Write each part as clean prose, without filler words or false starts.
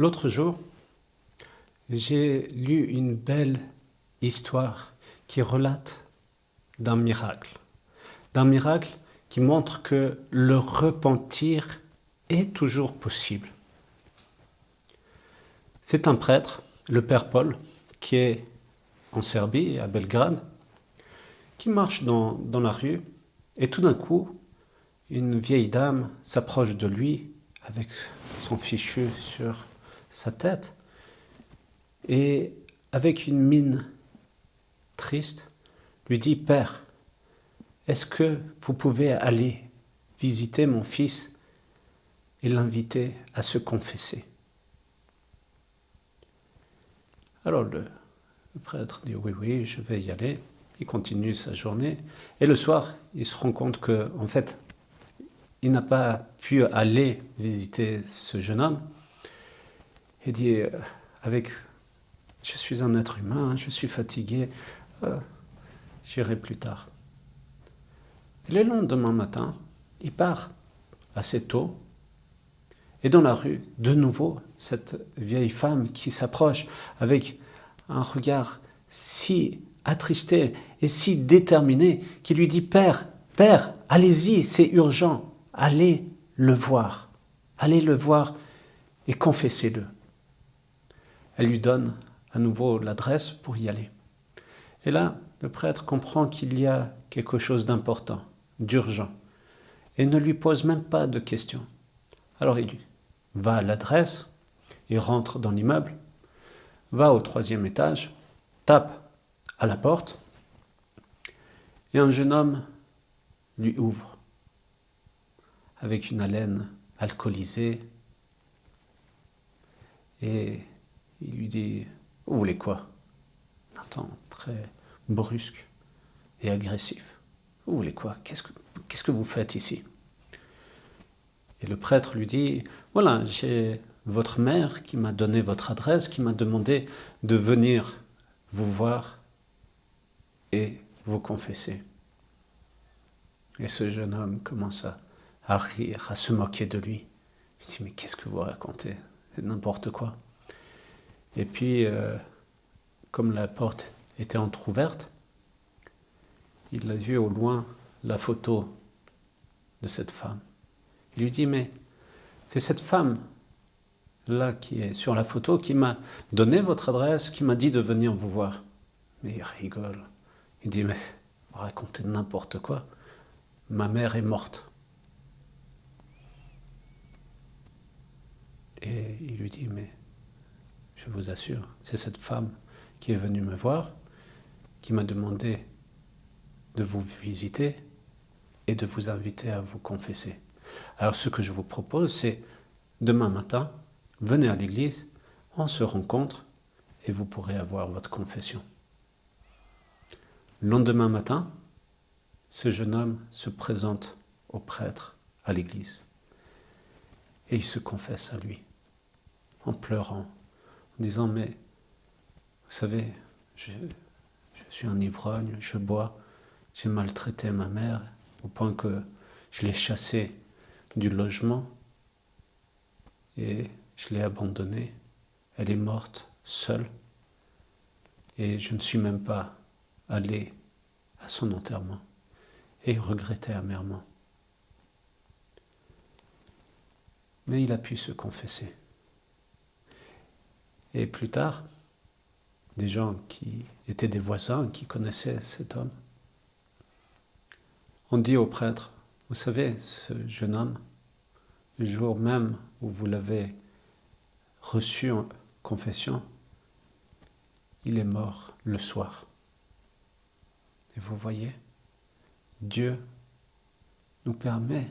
L'autre jour, j'ai lu une belle histoire qui relate d'un miracle qui montre que le repentir est toujours possible. C'est un prêtre, le père Paul, qui est en Serbie, à Belgrade, qui marche dans la rue et tout d'un coup, une vieille dame s'approche de lui avec son fichu sur sa tête et avec une mine triste lui dit « Père, est-ce que vous pouvez aller visiter mon fils et l'inviter à se confesser ?» Alors le prêtre dit « Oui, je vais y aller ». Il continue sa journée et le soir, il se rend compte qu'en fait, il n'a pas pu aller visiter ce jeune homme. Il dit « Je suis un être humain, je suis fatigué, j'irai plus tard ». Et le lendemain matin, il part assez tôt. Et dans la rue, de nouveau, cette vieille femme qui s'approche avec un regard si attristé et si déterminé qui lui dit « Père, allez-y, c'est urgent, allez le voir et confessez-le ». Elle lui donne à nouveau l'adresse pour y aller. Et là, le prêtre comprend qu'il y a quelque chose d'important, d'urgent, et ne lui pose même pas de questions. Alors il va à l'adresse, il rentre dans l'immeuble, va au 3e étage, tape à la porte, et un jeune homme lui ouvre, avec une haleine alcoolisée, et il lui dit « Vous voulez quoi ?» d'un ton très brusque et agressif. « Vous voulez quoi ? Qu'est-ce que vous faites ici ?» Et le prêtre lui dit « Voilà, j'ai votre mère qui m'a donné votre adresse, qui m'a demandé de venir vous voir et vous confesser. » Et ce jeune homme commence à rire, à se moquer de lui. Il dit « Mais qu'est-ce que vous racontez ? C'est n'importe quoi. » Et puis, comme la porte était entrouverte, il a vu au loin la photo de cette femme. Il lui dit « Mais c'est cette femme-là qui est sur la photo qui m'a donné votre adresse, qui m'a dit de venir vous voir. » Mais il rigole. Il dit « Mais vous racontez n'importe quoi. Ma mère est morte. » Et il lui dit « Mais je vous assure, c'est cette femme qui est venue me voir, qui m'a demandé de vous visiter et de vous inviter à vous confesser. Alors ce que je vous propose, c'est demain matin, venez à l'église, on se rencontre et vous pourrez avoir votre confession. » Le lendemain matin, ce jeune homme se présente au prêtre à l'église et il se confesse à lui en pleurant, en disant « Mais vous savez, je suis un ivrogne, je bois, j'ai maltraité ma mère au point que je l'ai chassée du logement et je l'ai abandonnée. Elle est morte seule et je ne suis même pas allé à son enterrement. » Et il regrettait amèrement. Mais il a pu se confesser. Et plus tard, des gens qui étaient des voisins, qui connaissaient cet homme, ont dit au prêtre « Vous savez, ce jeune homme, le jour même où vous l'avez reçu en confession, il est mort le soir. » Et vous voyez, Dieu nous permet,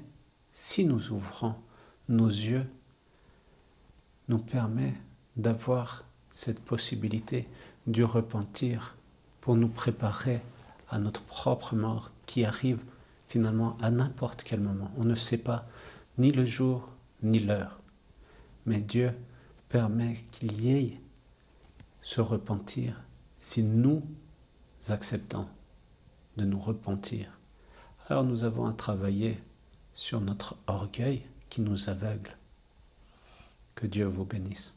si nous ouvrons nos yeux, nous permet d'avoir cette possibilité du repentir pour nous préparer à notre propre mort qui arrive finalement à n'importe quel moment. On ne sait pas ni le jour ni l'heure, mais Dieu permet qu'il y ait ce repentir si nous acceptons de nous repentir. Alors nous avons à travailler sur notre orgueil qui nous aveugle. Que Dieu vous bénisse.